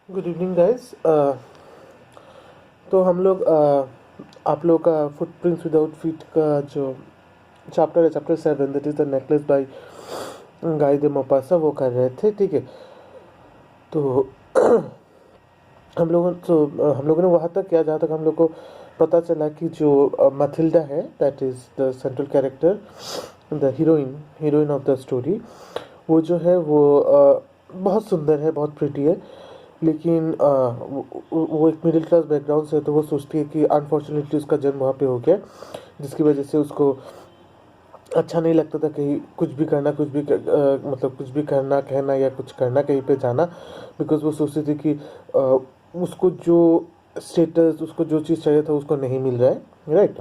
Good evening guys. तो हम लोग आप लोग का फुटप्रिंट्स विदाउट फीट का जो चैप्टर है, chapter 7, that is the necklace by Guy de Maupassant, वो कर रहे थे। ठीक है, तो हम लोगों ने वहाँ तक किया जहाँ तक हम लोग को पता चला कि जो मथिल्डा है, that is the central character, the heroine of the story, वो जो है वो बहुत सुंदर है, बहुत प्रिटी है। लेकिन वो एक मिडिल क्लास बैकग्राउंड से है, तो वो सोचती है कि अनफॉर्चुनेटली उसका जन्म वहाँ पे हो गया, जिसकी वजह से उसको अच्छा नहीं लगता था कहीं कुछ भी करना, मतलब कुछ भी करना, कहना या कुछ करना, कहीं पे जाना। बिकॉज वो सोचती थी कि उसको जो स्टेटस, उसको जो चीज़ चाहिए था, उसको नहीं मिल रहा है, राइट।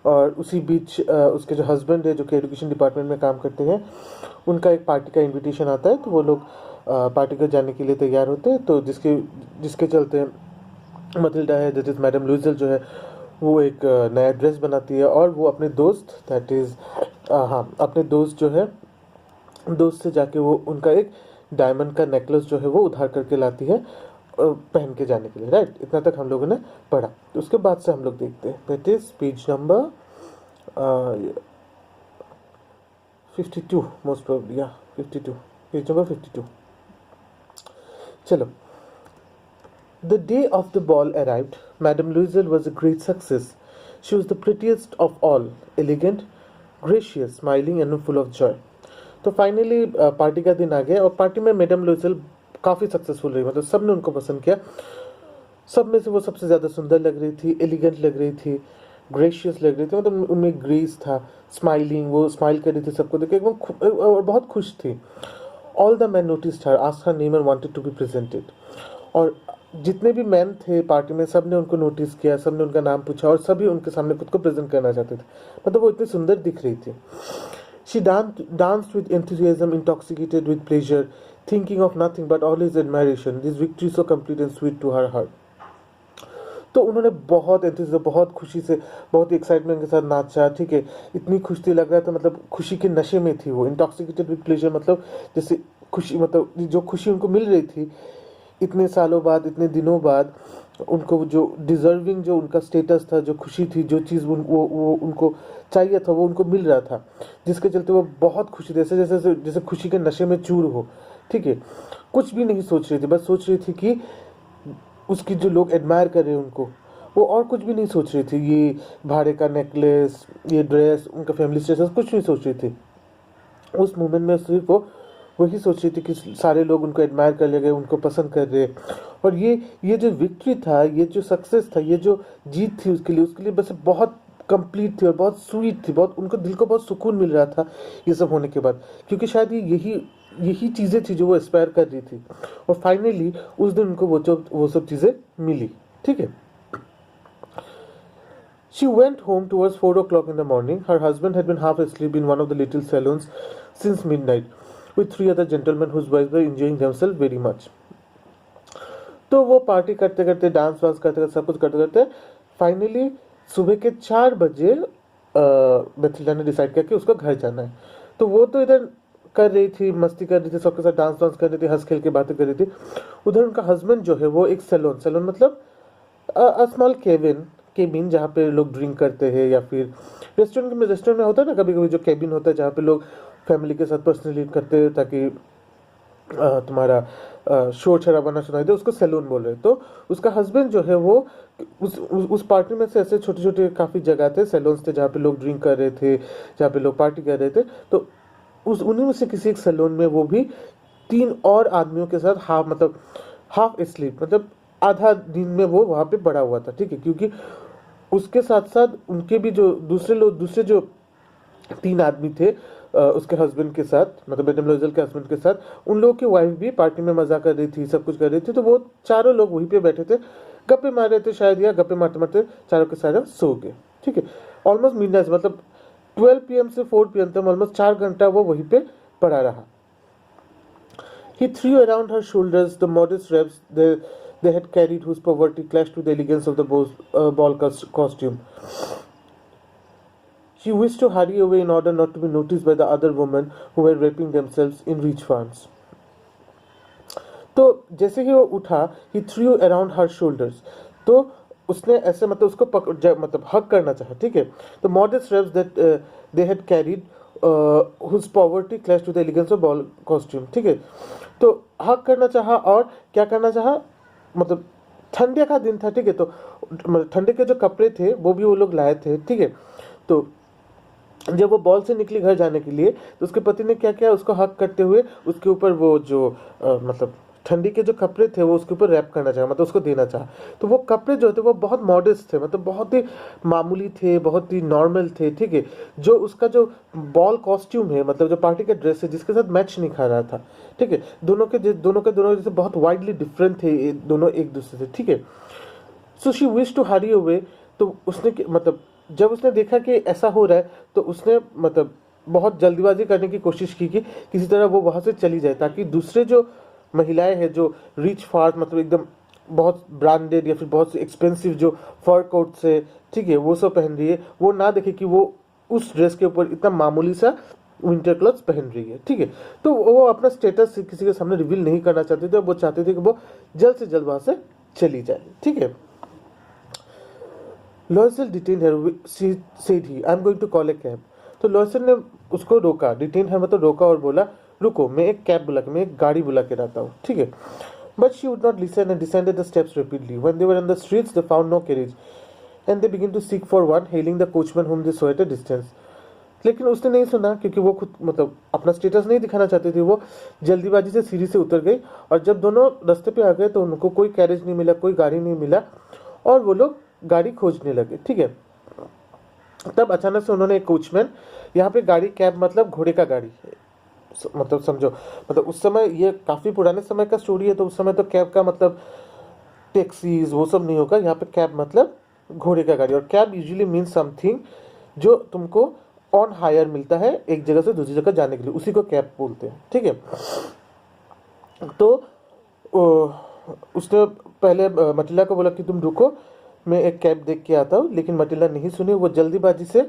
और उसी बीच उसके जो हस्बैंड है, जो कि एजुकेशन डिपार्टमेंट में काम करते हैं, उनका एक पार्टी का इनविटेशन आता है, तो वो लोग पार्टी को जाने के लिए तैयार होते हैं। तो जिसके जिसके चलते मथिल्डा है, दैट इज़ मैडम लुइजल, जो है वो एक नया ड्रेस बनाती है, और वो अपने दोस्त, दैट इज़ हाँ, अपने दोस्त जो है, दोस्त से जाके वो उनका एक डायमंड का नेकलेस जो है वो उधार करके लाती है, पहन के जाने के लिए, राइट। इतना तक हम लोगों ने पढ़ा। तो उसके बाद से हम लोग देखते हैं, that is page number 52, most probably, या 52, पेज नंबर 52। चलो। The day of the ball arrived. Madame Louiselle was a great success. She was the prettiest of all, elegant, gracious, smiling and full of joy. तो finally party का दिन आ गया, और party में madam लुइसेल काफ़ी successful रही, मतलब सब ने उनको पसंद किया। सब में से वो सबसे ज़्यादा सुंदर लग रही थी, एलिगेंट लग रही थी, ग्रेशियस लग रही थी, मतलब उनमें ग्रेस था, स्माइलिंग, वो स्माइल कर रही थी सबको देख के, एकदम और बहुत खुश थी। All the men noticed her, asked her name and wanted to be presented. और जितने भी मैन थे पार्टी में, सब ने उनको नोटिस किया, सब ने उनका नाम पूछा, और सभी उनके सामने खुद को प्रेजेंट करना चाहते थे, मतलब वो इतनी सुंदर दिख रही थी। She danced with enthusiasm, intoxicated with pleasure, thinking of nothing but always admiration. This victory so complete and sweet to her heart. तो उन्होंने बहुत enthusiasm, बहुत खुशी से, बहुत एक्साइटमेंट के साथ नाचा। ठीक है, इतनी खुश थी, लग रहा था मतलब खुशी के नशे में थी वो। इंटॉक्सिकेटेड विद प्लेजर, मतलब जैसे खुशी, मतलब जो खुशी उनको मिल रही थी इतने सालों बाद, इतने दिनों बाद, उनको जो डिजर्विंग, जो उनका स्टेटस था, जो खुशी थी, जो चीज़ वो उनको चाहिए था, वो उनको मिल रहा था, जिसके चलते वो बहुत खुशी थी, जैसे जैसे जैसे खुशी के नशे में चूर हो। ठीक है, कुछ भी नहीं सोच रही थी, बस सोच रही थी कि उसकी जो लोग एडमायर कर रहे हैं उनको, वो और कुछ भी नहीं सोच रही थी। ये भाड़े का नेकलेस, ये ड्रेस, उनका फैमिली स्टेटस, कुछ नहीं सोच रही थी। उस मोमेंट में सिर्फ वो वही सोच रही थी कि सारे लोग उनको एडमायर कर ले गए, उनको पसंद कर रहे। और ये जो विक्ट्री था, ये जो सक्सेस था, ये जो जीत थी उसके लिए बस बहुत कंप्लीट थी और बहुत स्वीट थी, बहुत उनको दिल को बहुत सुकून मिल रहा था ये सब होने के बाद, क्योंकि शायद यही यही चीज़ें थी जो वो एस्पायर कर रही थी। और फाइनली उस दिन उनको वो सब चीज़ें मिली। ठीक है। She went home towards 4 o'clock in the morning. Her husband had been half asleep in one of the little salons since midnight, with 3 other gentlemen whose wives were enjoying themselves very much. तो वो party करते करते, dance वांस करते करते, सब कुछ करते करते, फाइनली सुबह के 4 बजे बेथिल्डा ने डिसाइड किया कि उसको घर जाना है। तो वो तो इधर कर रही थी, मस्ती कर रही थी, सबके साथ डांस वांस कर रही थी, हंस खेल के बातें कर रही थी। उधर उनका हस्बैंड जो है वो एक सैलून मतलब स्मॉल केबिन जहाँ पे लोग ड्रिंक करते हैं, या फिर रेस्टोरेंट में होता है ना कभी कभी, जो केबिन होता है जहाँ पे लोग फैमिली के साथ पर्सनली करते हैं, ताकि तुम्हारा शोर शराबा ना सुनाई दे, उसको सैलून बोल रहे हैं। तो उसका हस्बैंड जो है वो उस पार्टी में से ऐसे छोटे छोटे काफ़ी जगह थे, सैलून्स थे, जहाँ पे लोग ड्रिंक कर रहे थे, जहाँ पे लोग पार्टी कर रहे थे। तो उस उन्हीं में से किसी एक सैलून में वो भी 3 और आदमियों के साथ हाफ स्लीप, मतलब आधा दिन में वो वहाँ पे पड़ा हुआ था। ठीक है, क्योंकि उसके साथ साथ उनके भी जो दूसरे जो 3 आदमी थे, उसके हस्बैंड के साथ, मतलब मैडम लोजल के हस्बैंड के साथ, उन लोगों की वाइफ भी पार्टी में मजा कर रही थी, सब कुछ कर रही थी। तो वो चारों लोग वहीं पे बैठे थे, गप्पे मार रहे थे शायद, या गप्पे मारते मारते चारों के सारे सो गए। ठीक है, ऑलमोस्ट मिडनाइट, मतलब 12 PM से 4 PM तक ऑलमोस्ट 4 घंटा वो वहीं पे पड़ा रहा। He threw around her shoulders the modest wraps they had carried, whose poverty clashed with the elegance of the ball costume. She wished to hurry away in order not to be noticed by the other women who were wrapping themselves in rich furs. तो जैसे ही वो उठा, ही through around हर shoulders, तो उसने ऐसे मतलब उसको मतलब हक करना चाहा, ठीक है। तो modest steps that they had carried whose poverty clash to the elegance of ball costume, ठीक है। तो हक करना चाहा और क्या करना चाहा, मतलब ठंडे का दिन था, ठीक है। तो मतलब ठंडे के जो कपड़े थे वो भी वो लोग लाए थे, ठीक है। तो जब वो बॉल से निकली घर जाने के लिए, तो उसके पति ने क्या किया, उसको हक करते हुए उसके ऊपर वो जो मतलब ठंडी के जो कपड़े थे वो उसके ऊपर रैप करना चाहा, मतलब उसको देना चाहा। तो वो कपड़े जो थे वो बहुत मॉडेस्ट थे, मतलब बहुत ही मामूली थे, बहुत ही नॉर्मल थे, ठीक है। जो उसका जो बॉल कॉस्ट्यूम है, मतलब जो पार्टी का ड्रेस है, जिसके साथ मैच नहीं खा रहा था, ठीक है। दोनों जैसे बहुत वाइडली डिफरेंट थे दोनों एक दूसरे से, ठीक है। So she wish to hurry away. तो मतलब जब उसने देखा कि ऐसा हो रहा है, तो उसने मतलब बहुत जल्दबाजी करने की कोशिश की कि किसी तरह वो वहाँ से चली जाए, ताकि दूसरे जो महिलाएं हैं जो रिच फार्ट मतलब एकदम बहुत ब्रांडेड या फिर बहुत एक्सपेंसिव जो फर कोट से, ठीक है, वो सब पहन रही है, वो ना देखे कि वो उस ड्रेस के ऊपर इतना मामूली सा विंटर क्लॉथ्स पहन रही है, ठीक है। तो वो अपना स्टेटस किसी के सामने रिवील नहीं करना चाहते थे, वो चाहते थे कि वो जल्द से जल्द वहाँ से चली जाए, ठीक है। Loisel detain her, said he, I am going to call a cab. तो लॉयसेल ने उसको रोका, डिटेन हर मतलब रोका, और बोला रुको, मैं एक कैब बुला के, मैं एक गाड़ी बुला के लाता हूँ, ठीक है। But she would not listen and descended the steps rapidly. When they were in the streets they found no carriage and they begin to seek for one, hailing the coachman whom they saw at a distance। लेकिन उसने नहीं सुना, क्योंकि वो खुद मतलब अपना status नहीं दिखाना चाहती थी। वो जल्दीबाजी से सीढ़ी से उतर गई, और जब दोनों रास्ते पे आ गए तो उनको कोई कैरेज नहीं मिला, कोई गाड़ी नहीं मिला, और वो लोग गाड़ी खोजने लगे, ठीक है। तब अचानक से उन्होंने एक कोचमैन, यहाँ पे गाड़ी कैब मतलब घोड़े का गाड़ी, मतलब समझो, मतलब उस समय ये काफ़ी पुराने समय का स्टोरी है, तो उस समय तो कैब का मतलब टैक्सीज वो सब नहीं होगा, यहाँ पे कैब मतलब घोड़े का गाड़ी। और कैब यूजुअली मीन्स समथिंग जो तुमको ऑन हायर मिलता है एक जगह से दूसरी जगह जाने के लिए, उसी को कैब बोलते हैं, ठीक है। तो उसने पहले मटिला को बोला कि तुम रुको, मैं एक कैब देख के आता हूँ, लेकिन मटिला नहीं सुनी, वो जल्दीबाजी से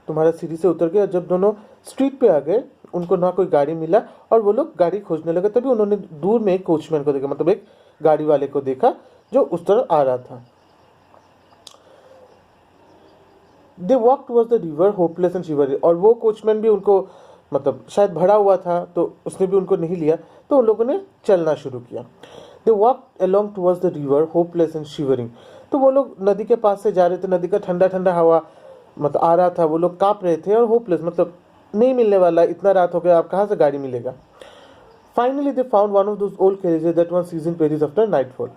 तुम्हारा सीढ़ी से उतर गया। जब दोनों स्ट्रीट पे आ गए, उनको ना कोई गाड़ी मिला, और वो लोग गाड़ी खोजने लगे। तभी उन्होंने दूर में एक कोचमैन को देखा, मतलब एक गाड़ी वाले को देखा जो उस तरफ आ रहा था। They walk towards the river hopeless and Shivri, और वो कोचमैन भी उनको मतलब शायद भरा हुआ था, तो उसने भी उनको नहीं लिया, तो उन लोगों ने चलना शुरू किया। They walk along towards the river hopeless and shivering. तो वो लोग नदी के पास से जा रहे थे, नदी का ठंडा ठंडा हवा मतलब आ रहा था, वो लोग काँप रहे थे, और होपलेस मतलब नहीं मिलने वाला, इतना रात हो गया, आप कहाँ से गाड़ी मिलेगा। Finally they found one of those old carriages that one seize in Paris after nightfall.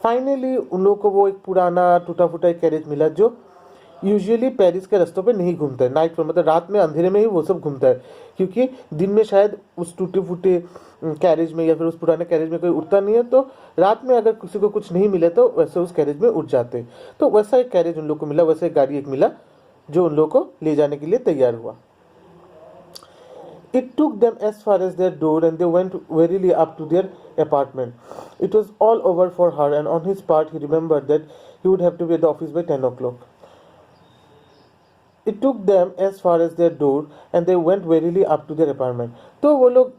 Finally उन लोगों को वो एक पुराना टूटा फूटा एक कैरेज मिला, जो यूजुअली पेरिस के रास्तों पे नहीं घूमता है, नाइट पर मतलब रात में अंधेरे में ही वो सब घूमता है, क्योंकि दिन में शायद उस टूटे फूटे कैरेज में या फिर उस पुराने कैरेज में कोई उठता नहीं है, तो रात में अगर किसी को कुछ नहीं मिले तो वैसे उस कैरेज में उठ जाते हैं। तो वैसा एक कैरेज उन लोग को मिला, वैसा एक गाड़ी एक मिला जो उन लोग को ले जाने के लिए तैयार हुआ। It took them as far as their door, and they went wearily up to their apartment. It was all over for her, and on his part, he remembered that he would have to be at the office by 10 o'clock. It took them as far as their door, and they went wearily up to their apartment. तो वो लोग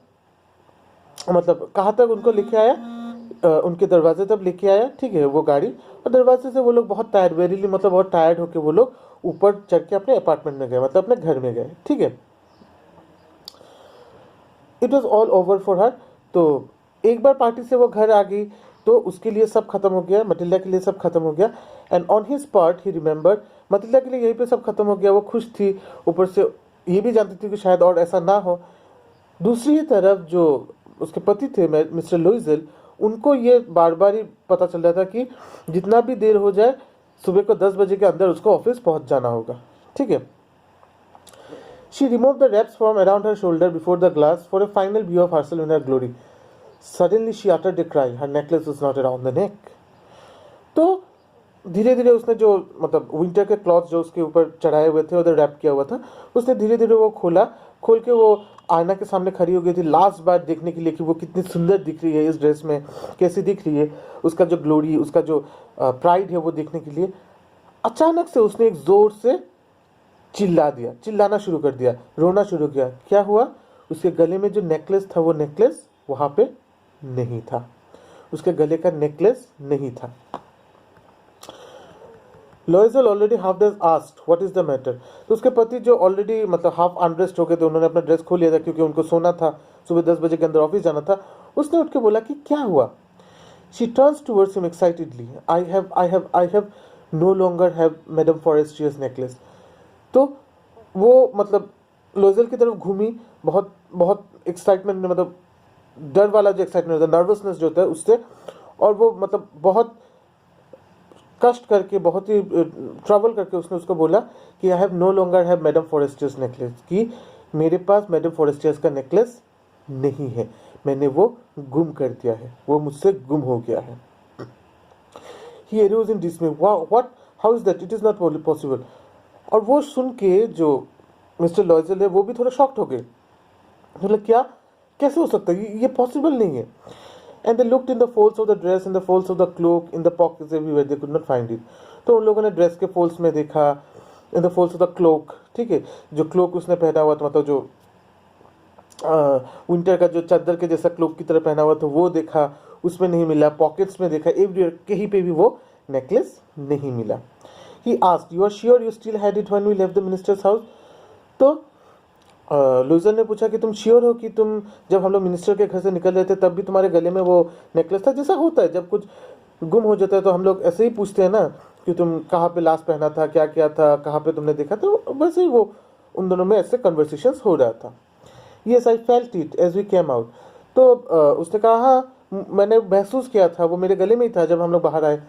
मतलब कहाँ तक उनको लेके आया, उनके दरवाजे तक लेके आया, ठीक है, वो गाड़ी। और दरवाजे से वो लोग बहुत टायर्ड, वेरीली मतलब बहुत टायर्ड होके वो लोग ऊपर चढ़ के अपने अपार्टमेंट में गए, मतलब अपने घर में गए, ठीक है। It was all over for her. तो एक बार पार्टी से वो घर आ गई, तो उसके लिए सब खत्म हो गया, मटिल्डा के लिए सब खत्म हो गया। And on his part he remembered, Matilda के लिए यहीं पे सब खत्म हो गया, वो खुश थी, ऊपर से ये भी जानती थी कि शायद और ऐसा ना हो। दूसरी तरफ जो उसके पति थे मिस्टर लुइसेल, उनको ये बार बार ही पता चल रहा था कि जितना भी देर हो जाए, सुबह को 10 बजे के अंदर उसको ऑफिस पहुंच जाना होगा, ठीक है। She removed the wraps from around her shoulder before the glass for a final view of herself in her glory. Suddenly she uttered a cry. Her necklace was not around the neck. तो धीरे धीरे उसने जो मतलब winter के cloth जो उसके ऊपर चढ़ाए हुए थे, उधर रैप किया हुआ था, उसने धीरे धीरे वो खोल के वो आईना के सामने खड़ी हो गई थी, लास्ट बार देखने के लिए कि वो कितनी सुंदर दिख रही है इस ड्रेस में, कैसी दिख रही है, उसका जो ग्लोरी, उसका जो प्राइड है वो देखने के लिए। अचानक से उसने एक जोर से चिल्लाना शुरू कर दिया, रोना शुरू किया। क्या हुआ, उसके गले में जो नेकलेस था वो नेकलेस वहाँ पे नहीं था। उसके गले का नेकलेस नहीं था। लॉयजल already half dress asked what is the matter. तो उसके पति जो ऑलरेडी मतलब हाफ अनड्रेस्ड हो गए थे, उन्होंने अपना ड्रेस खोल लिया था क्योंकि उनको सोना था, सुबह 10 बजे के अंदर ऑफिस जाना था। उसने उठ के बोला कि क्या हुआ। She turns towards him excitedly, I have no longer have madam Forestier's necklace. तो वो मतलब लॉयजल की तरफ घूमी, बहुत बहुत एक्साइटमेंट में, मतलब डर वाला जो एक्साइटमेंट होता है, नर्वसनेस जो होता है उससे, और वो मतलब बहुत कष्ट करके, बहुत ही ट्रबल करके उसने उसको बोला कि I have no longer have madam Forestier's necklace, कि मेरे पास मैडम फॉरेस्टियर्स का नेकलेस नहीं है, मैंने वो गुम कर दिया है, वो मुझसे गुम हो गया है। He arose in dismay, what, how is that, it is not possible. और वो सुन के जो मिस्टर लॉयजल है वो भी थोड़ा शॉक्ट हो गए, मतलब क्या, कैसे हो सकता है, ये पॉसिबल नहीं है। And they looked in the folds of the dress, in the folds of the cloak, in the pockets everywhere, they could not find it. तो उन लोगों ने ड्रेस के फोल्ड्स में देखा, in the folds of the cloak, ठीक है, जो क्लोक उसने पहना हुआ था, मतलब जो विंटर का जो चादर के जैसा क्लोक की तरह पहना हुआ था वो देखा, उसमें नहीं मिला। पॉकेट्स में देखा, एवरीवेयर, कहीं पे भी वो नेकलेस नहीं मिला। He asked, you are sure you still had it when we left the minister's house. तो लॉयजल ने पूछा कि तुम श्योर हो कि तुम जब हम लोग मिनिस्टर के घर से निकल रहे थे तब भी तुम्हारे गले में वो नेकलेस था। जैसा होता है जब कुछ गुम हो जाता है तो हम लोग ऐसे ही पूछते हैं ना कि तुम कहाँ पे लास्ट पहना था, क्या किया था, कहाँ पे तुमने देखा, तो वैसे ही वो उन दोनों में ऐसे कन्वर्सेशंस हो रहा था। Yes I felt it as we came out. तो उसने कहा हाँ मैंने महसूस किया था, वो मेरे गले में ही था जब हम लोग बाहर आए।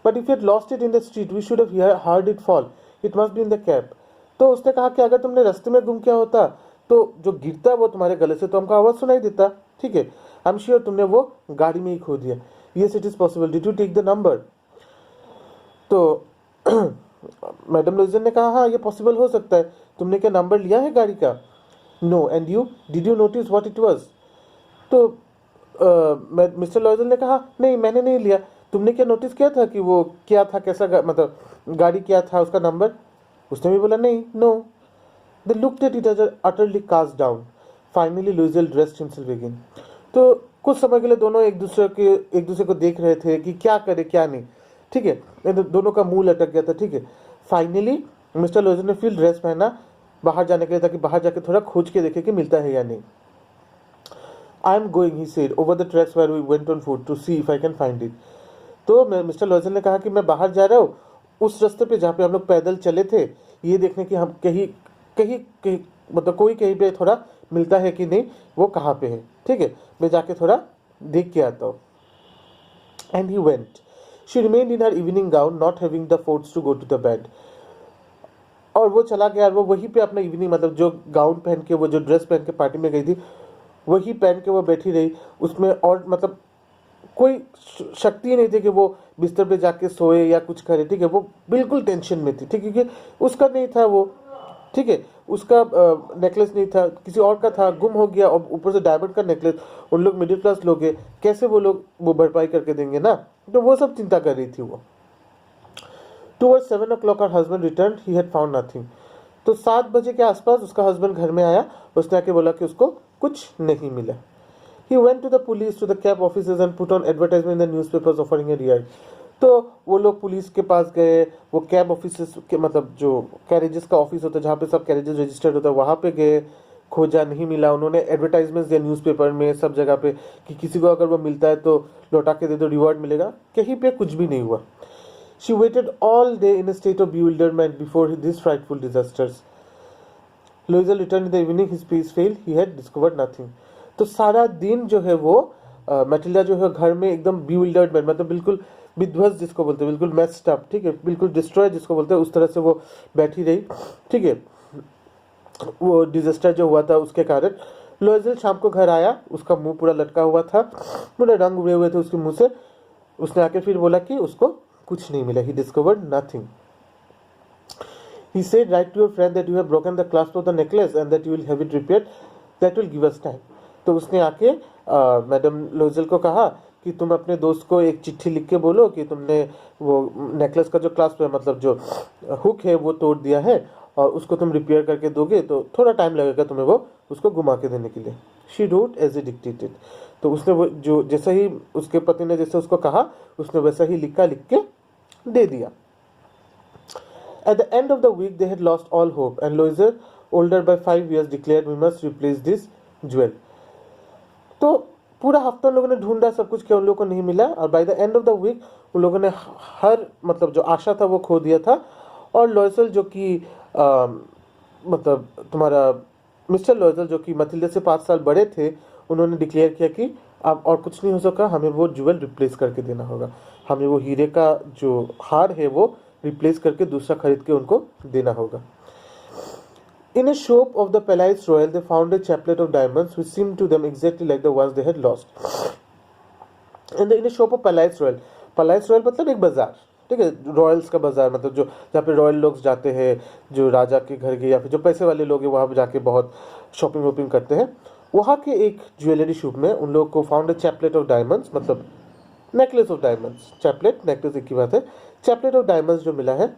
But if you had lost it in the street we should have heard it fall, it must be in the cab. तो उसने कहा कि अगर तुमने रास्ते में गुम किया होता तो जो गिरता वो तुम्हारे गले से तो हमको आवाज़ सुनाई देता, ठीक है। आई एम श्योर तुमने वो गाड़ी में ही खो दिया। Yes it is possible, did you take the number. तो मैडम लॉयजल ने कहा हाँ ये पॉसिबल हो सकता है, तुमने क्या नंबर लिया है गाड़ी का। No, and you, did you notice what it was. तो मिस्टर लॉयजल ने कहा नहीं मैंने नहीं लिया, तुमने क्या नोटिस किया था कि वो क्या था, कैसा मतलब गाड़ी क्या था, उसका नंबर। उसने भी बोला नहीं, no. They looked at each other utterly cast down. Finally, Loisel dressed himself again. तो कुछ समय के लिए दोनों एक दूसरे को देख रहे थे कि क्या करे क्या नहीं, ठीक है। दोनों का मुंह लटक गया था, ठीक है। फाइनली मिस्टर लॉयजल ने फिर ड्रेस पहना बाहर जाने के लिए, ताकि बाहर जाके थोड़ा खोज के देखे कि मिलता है या नहीं। I am going, he said, over the tracks where we went on foot to see if I can find it. तो मिस्टर लॉयजल ने कहा कि मैं बाहर जा रहा हूँ उस रास्ते पे जहाँ पे हम लोग पैदल चले थे, ये देखने की हम कहीं मतलब कोई कहीं पे थोड़ा मिलता है कि नहीं, वो कहाँ पे है, ठीक है, मैं जाके थोड़ा देख के आता हूँ। And he went. She remained in her evening gown, not having the force to go to the bed. और वो चला गया, वो वहीं पे अपना इवनिंग मतलब जो गाउन पहन के, वो जो ड्रेस पहन के पार्टी में गई थी वही पहन के वो बैठी रही उसमें, और मतलब कोई शक्ति नहीं थी कि वो बिस्तर पे जाके सोए या कुछ करे, ठीक है। वो बिल्कुल टेंशन में थी, ठीक है, क्योंकि उसका नहीं था वो, ठीक है, उसका नेकलेस नहीं था, किसी और का था, गुम हो गया, और ऊपर से डायमंड का नेकलेस। उन लोग मिडिल क्लास लोग हैं, कैसे वो लोग वो भरपाई करके देंगे ना, तो वो सब चिंता कर रही थी वो। Towards 7 o'clock her husband return, he had found nothing. तो 7 बजे के आसपास उसका हस्बैंड घर में आया, उसने आके बोला कि उसको कुछ नहीं मिला। He went to the police, to the cab offices and put on advertisement in the newspapers offering a ride. तो वो लोग पुलिस के पास गए, वो कैब ऑफिस के मतलब जो कैरेजेस का ऑफिस होता है जहाँ पे सब कैरेजेस रजिस्टर्ड होता है वहाँ पे गए, खोजा नहीं मिला। उन्होंने एडवर्टाइजमेंट्स दिया न्यूज़पेपर में, सब जगह पे कि किसी को अगर वो मिलता है तो लौटा के दे दो, रिवॉर्ड मिलेगा। कहीं पे कुछ भी नहीं हुआ। She waited all day in a state of bewilderment before these frightful disasters. Loisel returned in the evening, his pace failed, he had discovered nothing. तो सारा दिन जो है वो मैटिल्डा जो है घर में एकदम bewildered, मतलब बिल्कुल विध्वस्त जिसको बोलते हैं, बिल्कुल मेस्ड अप, ठीक है, बिल्कुल डिस्ट्रॉय जिसको बोलते हैं, उस तरह से वो बैठी रही, ठीक है, वो डिजास्टर जो हुआ था उसके कारण। लॉयजल शाम को घर आया, उसका मुंह पूरा लटका हुआ था, पूरे रंग उड़े हुए थे उसके मुंह से। उसने आके फिर बोला कि उसको कुछ नहीं मिला, he discovered nothing. He said, write to your friend that you have broken the clasp of the necklace and that you will have it repaired. That will give us time. तो उसने आके मैडम लॉयजल को कहा कि तुम अपने दोस्त को एक चिट्ठी लिख के बोलो कि तुमने वो नेकलेस का जो क्लास्प है, मतलब जो हुक है वो तोड़ दिया है, और उसको तुम रिपेयर करके दोगे तो थोड़ा टाइम लगेगा तुम्हें वो उसको घुमा के देने के लिए। She wrote as a dictated. तो उसने वो जो जैसा ही उसके पति ने जैसे उसको कहा उसने वैसा ही लिख के दे दिया। At the end of the week, they had lost all hope, and Loiser, older by 5 years, declared, "We must replace this jewel." तो पूरा हफ्ता उन लोगों ने ढूंढा, सब कुछ किया, उन लोगों को नहीं मिला, और by the end of the week उन लोगों ने हर मतलब जो आशा था वो खो दिया था। और लॉयसल जो कि मतलब तुम्हारा मिस्टर लॉयसल जो कि मथिल्डा से 5 साल बड़े थे, उन्होंने डिक्लेयर किया कि अब और कुछ नहीं हो सका, हमें वो ज्वेल रिप्लेस करके देना होगा, हमें वो हीरे का जो हार है वो रिप्लेस करके दूसरा खरीद के उनको देना होगा। In a shop of the Palais Royal, they found a chaplet of diamonds which seemed to them exactly like the ones they had lost. In a shop of Palais Royal, Palais Royal मतलब एक बाजार, ठीक है, Royals का बाजार, मतलब जो जहाँ पे रॉयल लोग जाते हैं, जो राजा के घर के या फिर जो पैसे वाले लोग हैं वहाँ पे जाके बहुत शॉपिंग वॉपिंग करते हैं। वहाँ के एक ज्वेलरी शॉप में उन लोगों को found a chaplet of diamonds, मतलब necklace of diamonds, chaplet necklace एक ही बात है, चैपलेट ऑफ डायमंड्स जो मिला है,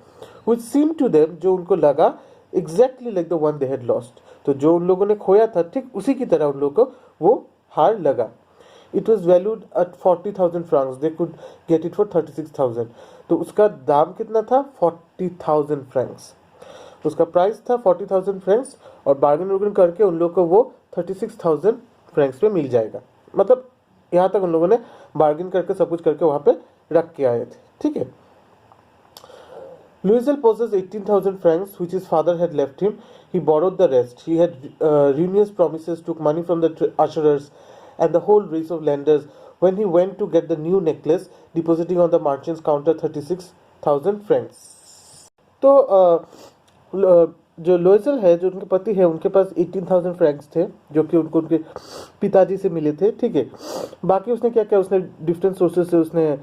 विच सीम टू देम, जो उनको लगा exactly like the one they had lost, तो जो उन लोगों ने खोया था ठीक उसी की तरह उन लोगों को वो हार लगा। It was valued at 40,000 francs, they could get it for 36,000। तो उसका दाम कितना था? 40,000 फ्रैंक्स, उसका प्राइस था 40,000 फ्रैंक्स, और बार्गेन करके उन लोगों को वो 36,000 फ्रैंक्स पे मिल जाएगा। मतलब यहाँ तक उन लोगों ने बार्गेन करके सब कुछ करके वहाँ पे रख के आए थे, ठीक है। Louisel possessed 18,000 francs, which his father had left him. He borrowed the rest. He had ruinous promises, took money from the usherers and the whole race of lenders when he went to get the new necklace, depositing on the merchant's counter 36,000 francs. तो जो लोइजल है, जो उनके पति है, उनके पास 18,000 Franks थे जो कि उनको उनके पिताजी से मिले थे, ठीक है। बाकी उसने क्या किया, उसने डिफरेंट सोर्सेज से उसने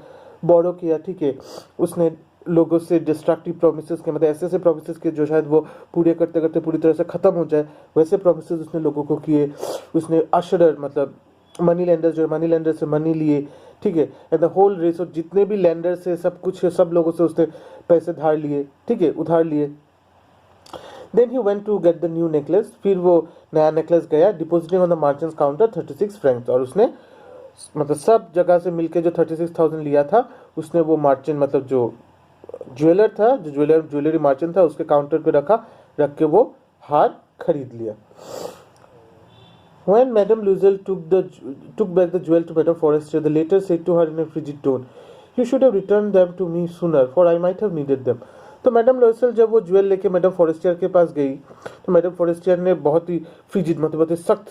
बोरो किया, ठीक है। उसने लोगों से डिस्ट्रक्टिव प्रोमिसेस के, मतलब ऐसे ऐसे प्रोमिसेस के जो शायद वो पूरे करते करते पूरी तरह से ख़त्म हो जाए, वैसे प्रोमिसेस उसने लोगों को किए। उसने अशरर मतलब मनी लेंडर जो मनी लेंडर से मनी लिए, ठीक है, and the whole race of जितने भी लेंडर से सब कुछ सब लोगों से उसने पैसे धार लिए, ठीक है, उधार लिए। Then he went to get the new necklace, फिर वो नया नेकलेस गया, depositing on the merchant's counter 36 francs, और उसने मतलब सब जगह से मिलके जो 36,000 लिया था उसने वो मर्चेंट मतलब जो ज्वेलर था, जो ज्वेलरी मर्चेंट था, उसके काउंटर पे रख के वो हार खरीद लिया। When Madame Loisel took back the jewel to Madame Forestier, the latter said to her in a frigid tone, "You should have returned them to me sooner, for I might have needed them." तो madam लॉयसल जब वो jewel लेके madam Forestier के पास गई तो madam Forestier ने बहुत ही frigid मतलब बहुत ही सख्त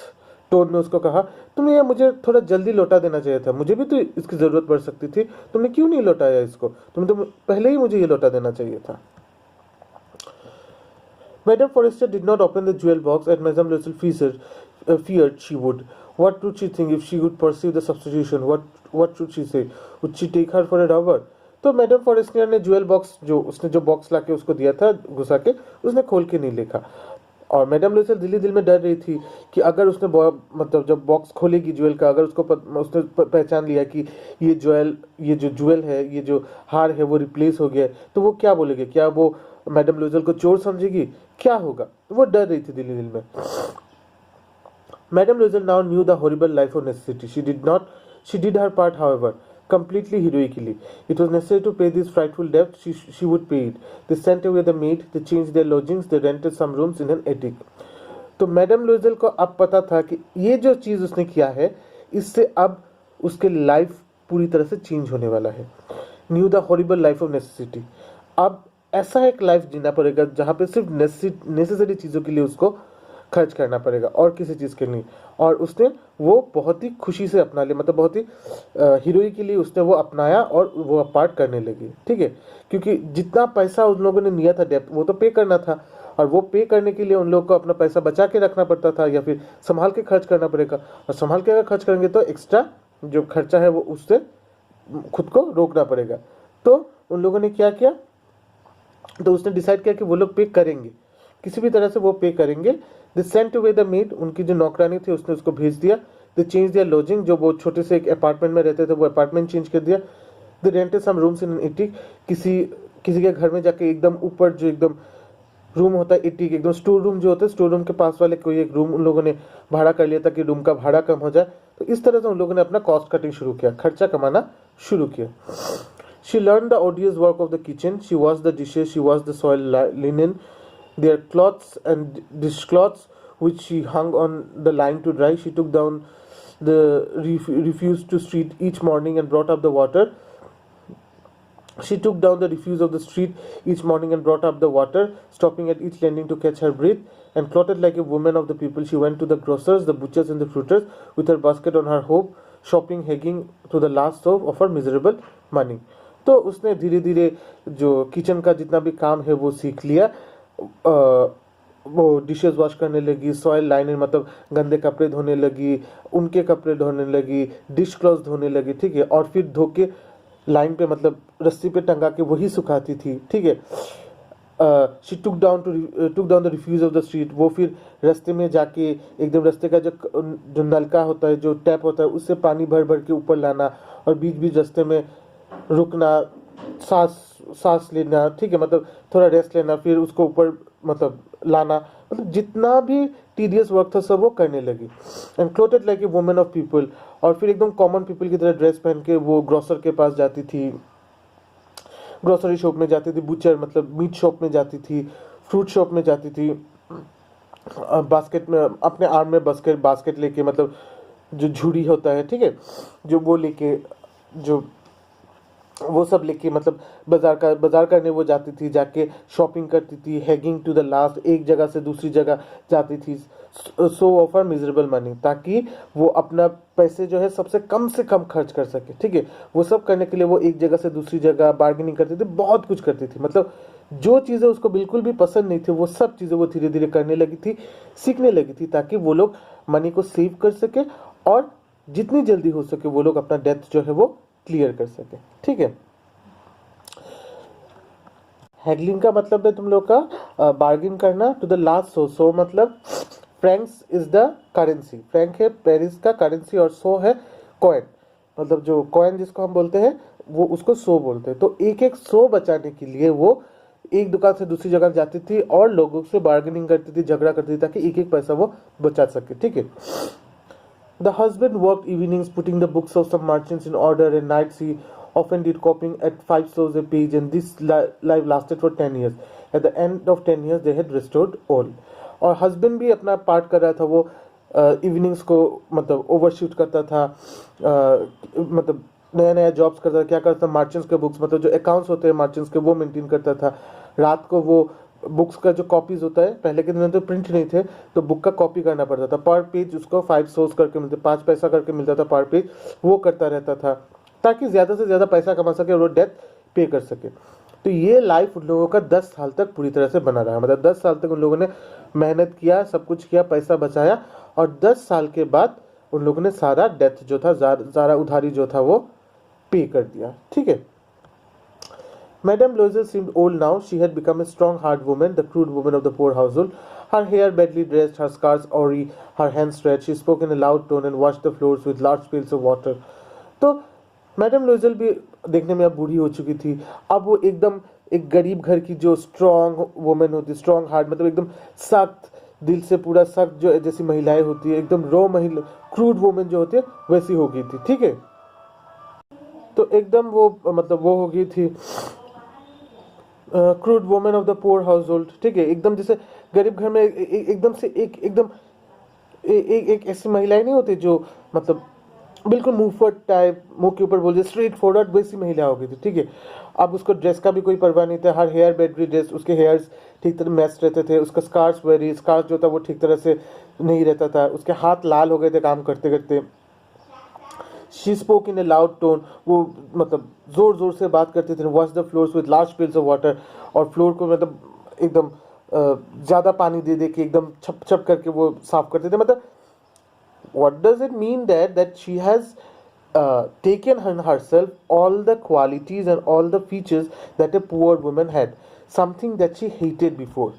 टोन में उसको कहा, तुमने ये मुझे थोड़ा जल्दी लौटा देना चाहिए था, मुझे भी तो इसकी ज़रूरत पड़ सकती थी, तुमने क्यों नहीं लौटाया इसको, तुमने तो पहले ही मुझे ये लौटा देना चाहिए था। Madam Forestier did not open the jewel box and madam Loisel feared she would. What would she think if she would perceive the substitution? What should she say? Would she take her for a robber? तो madam Forestier ने jewel box जो box लाके उसको दिया था घुसा के, उसने खोल के नहीं देखा। और मैडम लॉयसल दिल में डर रही थी कि अगर उसने मतलब जब बॉक्स खोलेगी ज्वेल का, अगर उसने पहचान लिया कि ये जो ज्वेल है, ये जो हार है वो रिप्लेस हो गया, तो वो क्या बोलेगी, क्या वो मैडम लॉयसल को चोर समझेगी, क्या होगा, वो डर रही थी दिल में। Madame Loisel now knew the horrible life of necessity. She did her part, however, completely heroically. It was necessary to pay this frightful debt. She would pay it. They sent away the maid. They changed their lodgings. They rented some rooms in an attic. तो madam लोइजल को अब पता था कि ये जो चीज़ उसने किया है, इससे अब उसके लाइफ पूरी तरह से चेंज होने वाला है। New the horrible life of necessity. अब ऐसा एक लाइफ जीना पड़ेगा जहाँ पे सिर्फ नेसेसरी चीज़ों के लिए उसको खर्च करना पड़ेगा और किसी चीज़ के नहीं। और उसने वो बहुत ही खुशी से अपना लिया, मतलब बहुत ही हीरोई के लिए उसने वो अपनाया और वो अपार्ट करने लगी, ठीक है। क्योंकि जितना पैसा उन लोगों ने लिया था डेप्ट, वो तो पे करना था, और वो पे करने के लिए उन लोगों को अपना पैसा बचा के रखना पड़ता था या फिर संभाल के खर्च करना पड़ेगा। और संभाल के अगर खर्च करेंगे तो एक्स्ट्रा जो खर्चा है वो उससे खुद को रोकना पड़ेगा। तो उन लोगों ने क्या किया, तो उसने डिसाइड किया कि वो लोग पे करेंगे, किसी भी तरह से वो पे करेंगे। They sent away the made, उनकी जो नौकरानी थी उसने उसको भेज दिया। दे चेंज दियर लॉजिंग, जो वो छोटे से एक अपार्टमेंट में रहते थे वो अपार्टमेंट चेंज कर दिया। They rented some rooms in an attic, किसी के घर में जाके एकदम ऊपर जो एकदम रूम होता है 80 एकदम स्टोर रूम जो होता है, स्टोर रूम के पास वाले कोई एक रूम उन लोगों ने भाड़ा कर लिया ताकि रूम का भाड़ा कम हो जाए। तो इस तरह से उन लोगों ने अपना कॉस्ट कटिंग शुरू किया, खर्चा कमाना शुरू किया। She learn the ऑडियस work of the kitchen, she wash the dishes, she wash the soil linen, their cloths and dishcloths which she hung on the line to dry. She took down the refuse to street each morning and brought up the water. She took down the refuse of the street each morning and brought up the water, stopping at each landing to catch her breath. And clothed like a woman of the people, she went to the grocers, the butchers, and the fruiters with her basket on her hope, shopping, hanging to the last sou of her miserable money. तो उसने धीरे धीरे जो kitchen का जितना भी काम है वो सीख लिया। वो डिशेस वॉश करने लगी, सॉइल लाइनर मतलब गंदे कपड़े धोने लगी, उनके कपड़े धोने लगी, डिश क्लॉथ धोने लगी, ठीक है। और फिर धो के लाइन पे मतलब रस्सी पे टंगा के वही सुखाती थी, ठीक है। She took down the refuse of the street, वो फिर रास्ते में जाके एकदम रास्ते का जो नलका होता है, जो टैप होता है, उससे पानी भर भर के ऊपर लाना और बीच बीच रास्ते में रुकना, सांस लेना, ठीक है, मतलब थोड़ा रेस्ट लेना, फिर उसको ऊपर मतलब लाना, मतलब जितना भी टीडियस वर्क था सब वो करने लगी। And clothed like a women of people, और फिर एकदम कॉमन पीपल की तरह ड्रेस पहन के वो ग्रोसर के पास जाती थी, ग्रोसरी शॉप में जाती थी, बुचर मतलब मीट शॉप में जाती थी, फ्रूट शॉप में जाती थी, बास्केट में अपने आर्म में बास्केट लेके मतलब जो झुड़ी होता है, ठीक है, जो वो लेके जो वो सब लेके मतलब बाजार करने वो जाती थी, जाके शॉपिंग करती थी, हैगिंग टू द लास्ट, एक जगह से दूसरी जगह जाती थी, सो ऑफ हर मिजरेबल मनी, ताकि वो अपना पैसे जो है सबसे कम से कम खर्च कर सके, ठीक है। वो सब करने के लिए वो एक जगह से दूसरी जगह बार्गेनिंग करती थी, बहुत कुछ करती थी, मतलब जो चीज़ें उसको बिल्कुल भी पसंद नहीं थी वो सब चीज़ें वो धीरे धीरे करने लगी थी, सीखने लगी थी, ताकि वो लोग मनी को सेव कर सके और जितनी जल्दी हो सके वो लोग अपना डेथ जो है वो क्लियर कर सके, ठीक है। हैगलिंग का मतलब है तुम लोग का बार्गिन करना टू द लास्ट सो, सो मतलब Franks is the currency, Frank है पेरिस का करेंसी और सो है कॉइन, मतलब जो कॉइन जिसको हम बोलते हैं वो उसको सो बोलते हैं। तो एक एक सो बचाने के लिए वो एक दुकान से दूसरी जगह जाती थी और लोगों से बार्गेनिंग करती थी, झगड़ा करती थी, ताकि एक एक पैसा वो बचा सके, ठीक है। The husband worked evenings putting the books of some merchants in order, and nights he often did copying at 5 sous a page, and this life lasted for 10 years. At the end of 10 years, they had restored all. और husband भी अपना part कर रहा था, वो evenings को मतलब overshoot करता था, मतलब नया नया जॉब्स करता था, क्या करता था, मर्चेंट्स के बुक्स मतलब जो अकाउंट्स होते हैं मर्चेंट्स के वो मेंटेन करता था। रात को वो बुक्स का जो कॉपीज होता है, पहले के दिनों तो प्रिंट नहीं थे तो बुक का कॉपी करना पड़ता था, पर पेज उसको 5 सोर्स करके मिलते, 5 पैसा करके मिलता था पर पेज, वो करता रहता था ताकि ज़्यादा से ज़्यादा पैसा कमा सके और वो डेथ पे कर सके। तो ये लाइफ उन लोगों का 10 साल तक पूरी तरह से बना रहा, मतलब 10 साल तक उन लोगों ने मेहनत किया, सब कुछ किया, पैसा बचाया, और 10 साल के बाद उन लोगों ने सारा डेथ जो था, सारा उधारी जो था वो पे कर दिया, ठीक है। Madame Loisel seemed old now. She had become a strong-hearted woman, the crude woman of the poor household. Her hair badly dressed, her scars awry, her hands stretched. She spoke in a loud tone and washed the floors with large pails of water. तो madam लोइजल भी देखने में अब बूढ़ी हो चुकी थी। अब वो एकदम एक गरीब घर की जो स्ट्रॉन्ग वुमेन होती, स्ट्रॉन्ग हार्ट मतलब एकदम सख्त दिल से, पूरा सख्त जो जैसी महिलाएं होती है, एकदम रो महिला, क्रूड वुमेन जो होती है वैसी हो गई थी, ठीक है। तो एकदम वो मतलब वो हो गई थी crude women of the poor house hold, ठीक है, एकदम जैसे गरीब घर में एकदम से एक ऐसी महिलाएं नहीं होती जो मतलब बिल्कुल मुंहफट टाइप, मुंह के ऊपर बोल स्ट्रेट फॉरवर्ड, वैसी महिला हो गई थी, ठीक है। अब उसको ड्रेस का भी कोई परवाह नहीं था, हर हेयर बेडरी ड्रेस, उसके हेयर्स ठीक तरह मैच रहते थे, उसका स्कार्स जो था वो ठीक तरह से नहीं रहता था, उसके हाथ लाल हो गए थे काम करते करते। She spoke in a loud tone, वो मतलब जोर जोर से बात करते थे। Wash the floors with large pails of water, और फ्लोर को मतलब एकदम ज़्यादा पानी दे के एकदम छप छप करके वो साफ करते थे। मतलब what does it mean that she has taken herself all the qualities and all the features that a poor woman had, something that she hated before.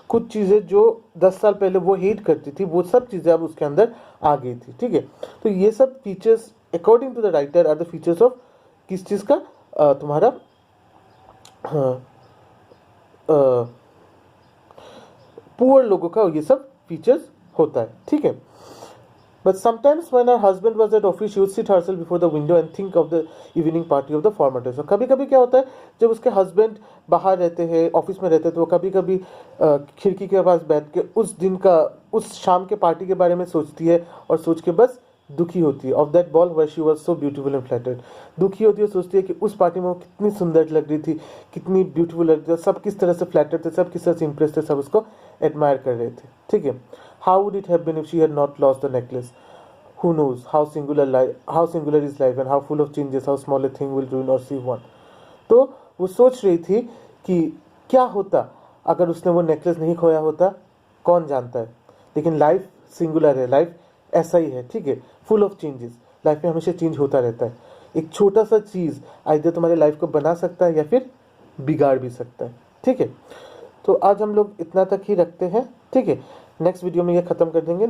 कुछ चीज़ें जो 10 साल पहले वो हेट करती थी वो सब चीज़ें अब उसके अंदर आ गई थी, ठीक है। तो ये सब features according to the writer are the features of किस चीज़ का, तुम्हारा पुअर लोगों का ये सब फीचर्स होता है, ठीक है। But sometimes when her husband was at office, she would sit herself before the window and think of the evening party of the former days. और कभी कभी क्या होता है, जब उसके हस्बैंड बाहर रहते हैं, ऑफिस में रहते हैं, तो वो कभी कभी खिड़की के पास बैठ के उस दिन का, उस शाम के पार्टी के बारे में सोचती है और सोच के बस दुखी होती है। Of that ball where she was so beautiful and flattered, दुखी होती है, सोचती है कि उस पार्टी में वो कितनी सुंदर लग रही थी, कितनी ब्यूटीफुल लग रही थी, सब किस तरह से फ्लैटर्ड थे, सब किस तरह से इंप्रेस थे, सब उसको एडमायर कर रहे थे, ठीक है। How would it have been if she had not lost the necklace? Who knows how singular is life and how full of changes, how small a thing will ruin or save one. तो वो सोच रही थी कि क्या होता अगर उसने वो नेकलेस नहीं खोया होता, कौन जानता है। लेकिन लाइफ सिंगुलर है, लाइफ ऐसा ही है, ठीक है, फुल ऑफ चेंजेस। लाइफ में हमेशा चेंज होता रहता है। एक छोटा सा चीज़ आइदर तुम्हारे लाइफ को बना सकता है या फिर बिगाड़ भी सकता है, ठीक है। तो आज हम लोग इतना तक ही रखते हैं, ठीक है। नेक्स्ट वीडियो में ये ख़त्म कर देंगे।